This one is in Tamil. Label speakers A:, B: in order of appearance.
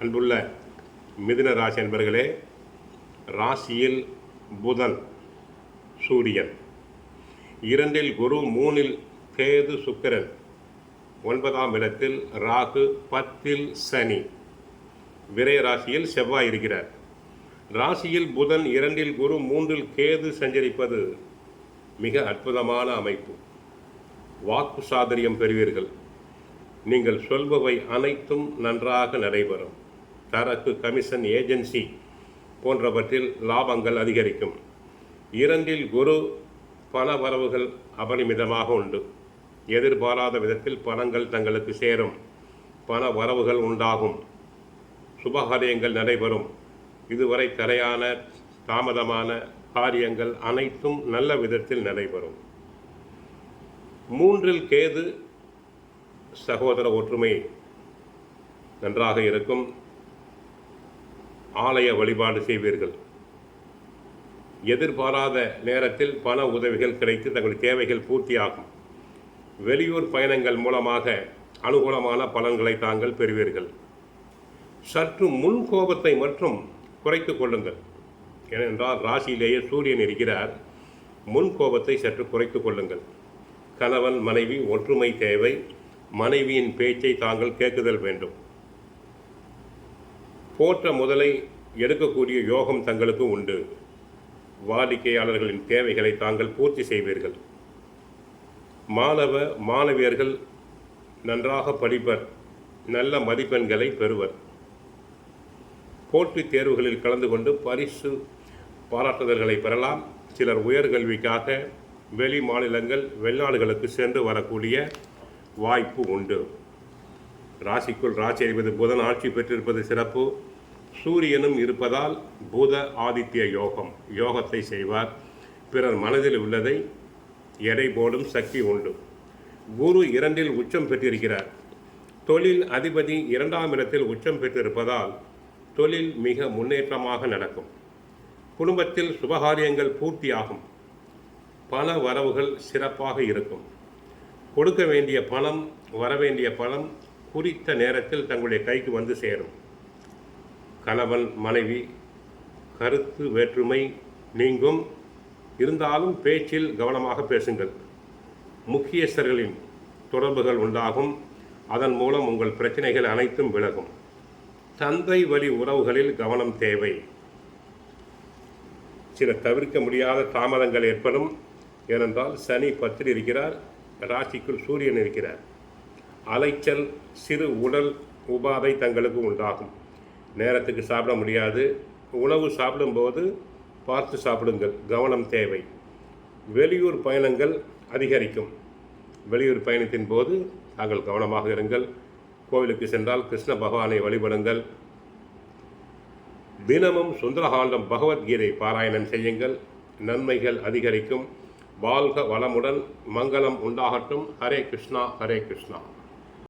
A: அன்புள்ள மிதுன ராசி அன்பர்களே, ராசியில் புதன், சூரியன், 2 குரு, 3 கேது, சுக்கிரன், 9ஆம் இடத்தில் ராகு, 10 சனி, விரய ராசியில் செவ்வாய் இருக்கிறார். ராசியில் புதன், 2 குரு, 3 கேது சஞ்சரிப்பது மிக அற்புதமான அமைப்பு. வாக்கு சாதுரியம் பெறுவீர்கள். நீங்கள் சொல்பவை அனைத்தும் நன்றாக நடைபெறும். சரக்கு, கமிஷன், ஏஜென்சி போன்றவற்றில் லாபங்கள் அதிகரிக்கும். 2 குரு, பண வரவுகள் அபரிமிதமாக உண்டு. எதிர்பாராத விதத்தில் பணங்கள் தங்களுக்கு சேரும். பண வரவுகள் உண்டாகும். சுபகாரியங்கள் நடைபெறும். இதுவரை தடையான தாமதமான காரியங்கள் அனைத்தும் நல்ல விதத்தில் நடைபெறும். 3 கேது, சகோதர ஒற்றுமை நன்றாக இருக்கும். ஆலய வழிபாடு செய்வீர்கள். எதிர்பாராத நேரத்தில் பண உதவிகள் கிடைத்து தங்கள் தேவைகள் பூர்த்தியாகும். வெளியூர் பயணங்கள் மூலமாக அனுகூலமான பலன்களை தாங்கள் பெறுவீர்கள். சற்று முன் கோபத்தை மட்டும் குறைத்து கொள்ளுங்கள். ஏனென்றால் ராசியிலேயே சூரியன் இருக்கிறார். முன் கோபத்தை சற்று குறைத்து கொள்ளுங்கள். கணவன் மனைவி ஒற்றுமை தேவை. மனைவியின் பேச்சை தாங்கள் கேட்குதல் வேண்டும். போற்ற முதலை எடுக்கக்கூடிய யோகம் தங்களுக்கு உண்டு. வாடிக்கையாளர்களின் தேவைகளை தாங்கள் பூர்த்தி செய்வீர்கள். மாணவ மாணவியர்கள் நன்றாக படிப்பர். நல்ல மதிப்பெண்களை பெறுவர். போட்டித் தேர்வுகளில் கலந்து கொண்டு பரிசு பாராட்டுதல்களை பெறலாம். சிலர் உயர்கல்விக்காக வெளி மாநிலங்கள், வெளிநாடுகளுக்கு சென்று வரக்கூடிய வாய்ப்பு உண்டு. ராசிக்குள் ராசி அதிபதி புதன் ஆட்சி பெற்றிருப்பது சிறப்பு. சூரியனும் இருப்பதால் புத ஆதித்ய யோகத்தை செய்வார். பிறர் மனதில் உள்ளதை எடை போடும் சக்தி உண்டு. குரு 2 உச்சம் பெற்றிருக்கிறார். தொழில் அதிபதி 2ஆம் இடத்தில் உச்சம் பெற்றிருப்பதால் தொழில் மிக முன்னேற்றமாக நடக்கும். குடும்பத்தில் சுபகாரியங்கள் பூர்த்தியாகும். பண வரவுகள் சிறப்பாக இருக்கும். கொடுக்க வேண்டிய பணம், வரவேண்டிய பணம் குறித்த நேரத்தில் தங்களுடைய கைக்கு வந்து சேரும். கணவன் மனைவி கருத்து வேற்றுமை நீங்கும். இருந்தாலும் பேச்சில் கவனமாக பேசுங்கள். முக்கியஸ்தர்களின் தொடர்புகள் உண்டாகும். அதன் மூலம் உங்கள் பிரச்சனைகள் அனைத்தும் விலகும். தந்தை வழி உறவுகளில் கவனம் தேவை. சில தவிர்க்க முடியாத தாமதங்கள் ஏற்படும். ஏனென்றால் சனி 10 இருக்கிறார். ராசிக்குள் சூரியன் இருக்கிறார். அலைச்சல், சிறு உடல் உபாதை தங்களுக்கு உண்டாகும். நேரத்துக்கு சாப்பிட முடியாது. உணவு சாப்பிடும்போது பார்த்து சாப்பிடுங்கள். கவனம் தேவை. வெளியூர் பயணங்கள் அதிகரிக்கும். வெளியூர் பயணத்தின் போது தாங்கள் கவனமாக இருங்கள். கோவிலுக்கு சென்றால் கிருஷ்ண பகவானை வழிபடுங்கள். தினமும் சுந்தரகாண்டம் பகவத்கீதை பாராயணம் செய்யுங்கள். நன்மைகள் அதிகரிக்கும். வாழ்க வளமுடன். மங்களம் உண்டாகட்டும். ஹரே கிருஷ்ணா, ஹரே கிருஷ்ணா.